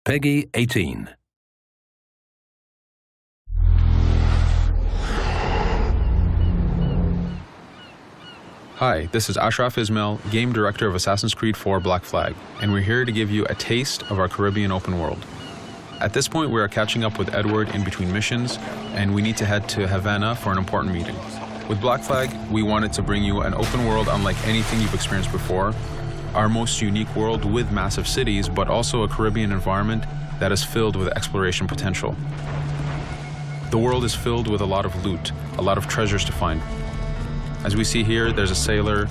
Peggy 18. Hi, this is Ashraf Ismail, Game Director of Assassin's Creed 4 Black Flag, and we're here to give you a taste of our Caribbean open world. At this point, we are catching up with Edward in between missions, and we need to head to Havana for an important meeting. With Black Flag, we wanted to bring you an open world unlike anything you've experienced before, our most unique world with massive cities, but also a Caribbean environment that is filled with exploration potential. The world is filled with a lot of loot, a lot of treasures to find. As we see here, there's a sailor.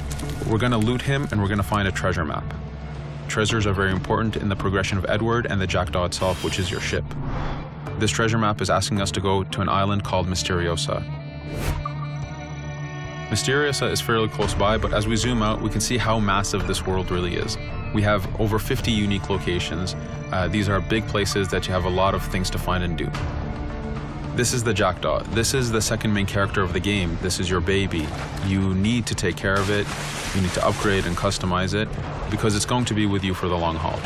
We're going to loot him and we're going to find a treasure map. Treasures are very important in the progression of Edward and the Jackdaw itself, which is your ship. This treasure map is asking us to go to an island called Misteriosa. Misteriosa is fairly close by, but as we zoom out, we can see how massive this world really is. We have over 50 unique locations. These are big places that you have a lot of things to find and do. This is the Jackdaw. This is the second main character of the game. This is your baby. You need to take care of it. You need to upgrade and customize it because it's going to be with you for the long haul.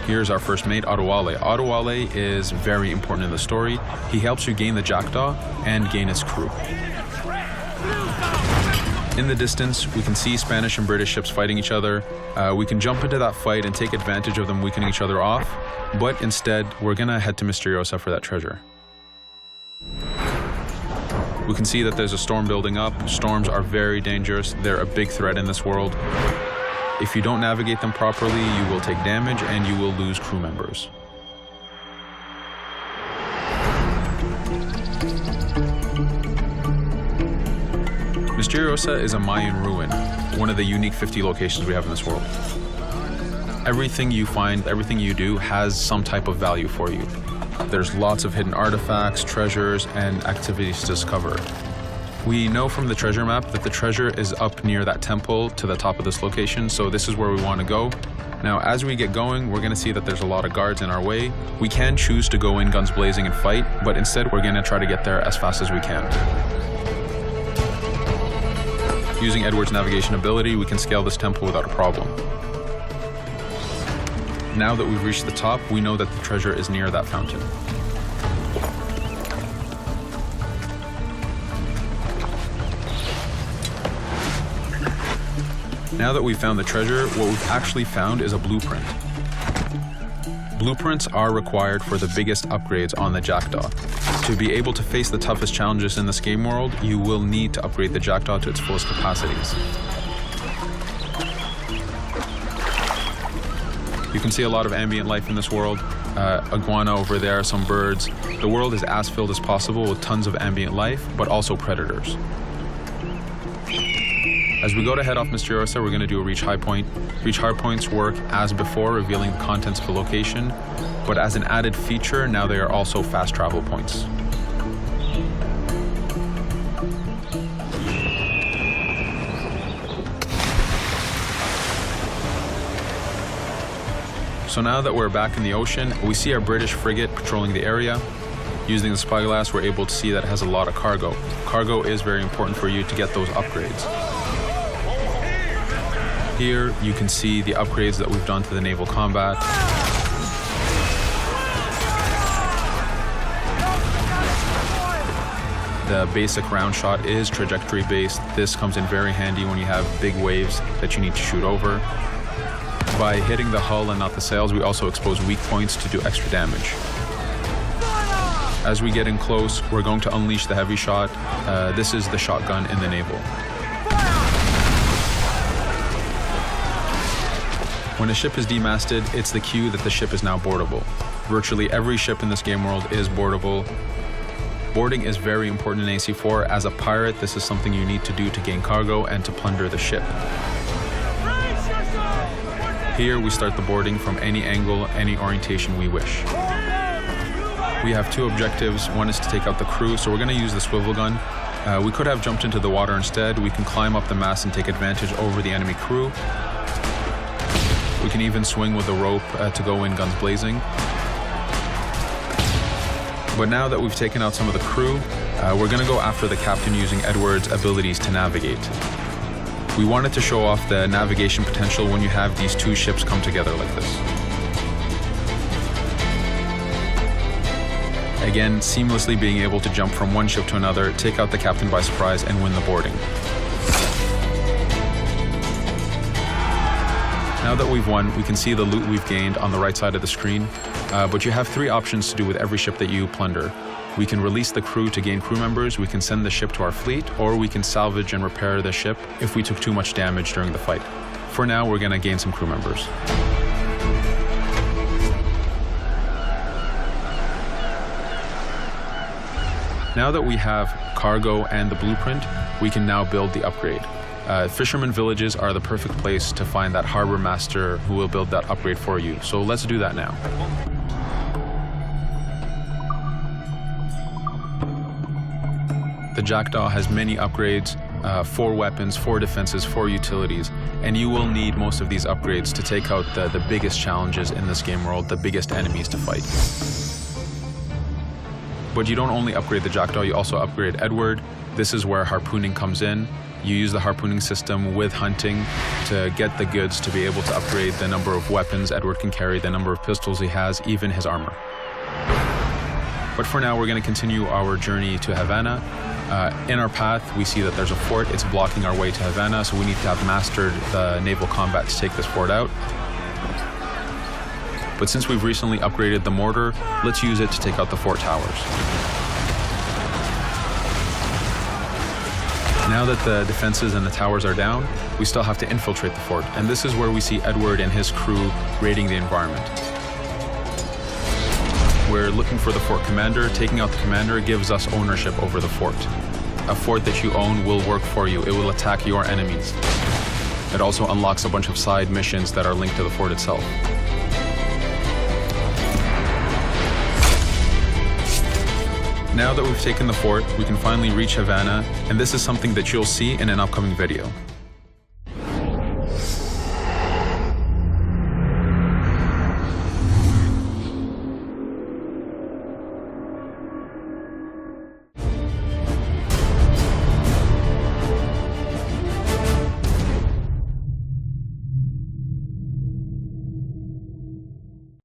Here's our first mate, Adewale. Adewale is very important in the story. He helps you gain the Jackdaw and gain its crew. In the distance, we can see Spanish and British ships fighting each other. We can jump into that fight and take advantage of them weakening each other off, but instead, we're gonna head to Misteriosa for that treasure. We can see that there's a storm building up. Storms are very dangerous. They're a big threat in this world. If you don't navigate them properly, you will take damage and you will lose crew members. Misteriosa is a Mayan ruin, one of the unique 50 locations we have in this world. Everything you find, everything you do has some type of value for you. There's lots of hidden artifacts, treasures, and activities to discover. We know from the treasure map that the treasure is up near that temple to the top of this location, so this is where we want to go. Now, as we get going, we're going to see that there's a lot of guards in our way. We can choose to go in guns blazing and fight, but instead we're going to try to get there as fast as we can. Using Edward's navigation ability, we can scale this temple without a problem. Now that we've reached the top, we know that the treasure is near that fountain. Now that we've found the treasure, what we've actually found is a blueprint. Blueprints are required for the biggest upgrades on the Jackdaw. To be able to face the toughest challenges in this game world, you will need to upgrade the Jackdaw to its fullest capacities. You can see a lot of ambient life in this world. Iguana over there, some birds. The world is as filled as possible with tons of ambient life, but also predators. As we go to head off Misteriosa, we're going to do a reach high point. Reach high points work as before, revealing the contents of a location, but as an added feature, now they are also fast travel points. So now that we're back in the ocean, we see our British frigate patrolling the area. Using the spyglass, we're able to see that it has a lot of cargo. Cargo is very important for you to get those upgrades. Here, you can see the upgrades that we've done to the naval combat. The basic round shot is trajectory based. This comes in very handy when you have big waves that you need to shoot over. By hitting the hull and not the sails, we also expose weak points to do extra damage. As we get in close, we're going to unleash the heavy shot. This is the shotgun in the naval. When a ship is demasted, it's the cue that the ship is now boardable. Virtually every ship in this game world is boardable. Boarding is very important in AC4. As a pirate, this is something you need to do to gain cargo and to plunder the ship. Here, we start the boarding from any angle, any orientation we wish. We have two objectives. One is to take out the crew, so we're going to use the swivel gun. We could have jumped into the water instead. We can climb up the mast and take advantage over the enemy crew. We can even swing with the rope to go in guns blazing. But now that we've taken out some of the crew, we're going to go after the captain using Edward's abilities to navigate. We wanted to show off the navigation potential when you have these two ships come together like this. Again, seamlessly being able to jump from one ship to another, take out the captain by surprise, and win the boarding. Now that we've won, we can see the loot we've gained on the right side of the screen, but you have three options to do with every ship that you plunder. We can release the crew to gain crew members, we can send the ship to our fleet, or we can salvage and repair the ship if we took too much damage during the fight. For now, we're going to gain some crew members. Now that we have cargo and the blueprint, we can now build the upgrade. Fisherman villages are the perfect place to find that harbor master who will build that upgrade for you. So let's do that now. The Jackdaw has many upgrades, 4 weapons, 4 defenses, 4 utilities, and you will need most of these upgrades to take out the biggest challenges in this game world, the biggest enemies to fight. But you don't only upgrade the Jackdaw, you also upgrade Edward. This is where harpooning comes in. You use the harpooning system with hunting to get the goods to be able to upgrade the number of weapons Edward can carry, the number of pistols he has, even his armor. But for now, we're going to continue our journey to Havana. In our path, we see that there's a fort. It's blocking our way to Havana, so we need to have mastered the naval combat to take this fort out. But since we've recently upgraded the mortar, let's use it to take out the fort towers. Now that the defenses and the towers are down, we still have to infiltrate the fort, and this is where we see Edward and his crew raiding the environment. We're looking for the fort commander. Taking out the commander gives us ownership over the fort. A fort that you own will work for you. It will attack your enemies. It also unlocks a bunch of side missions that are linked to the fort itself. Now that we've taken the fort, we can finally reach Havana, and this is something that you'll see in an upcoming video.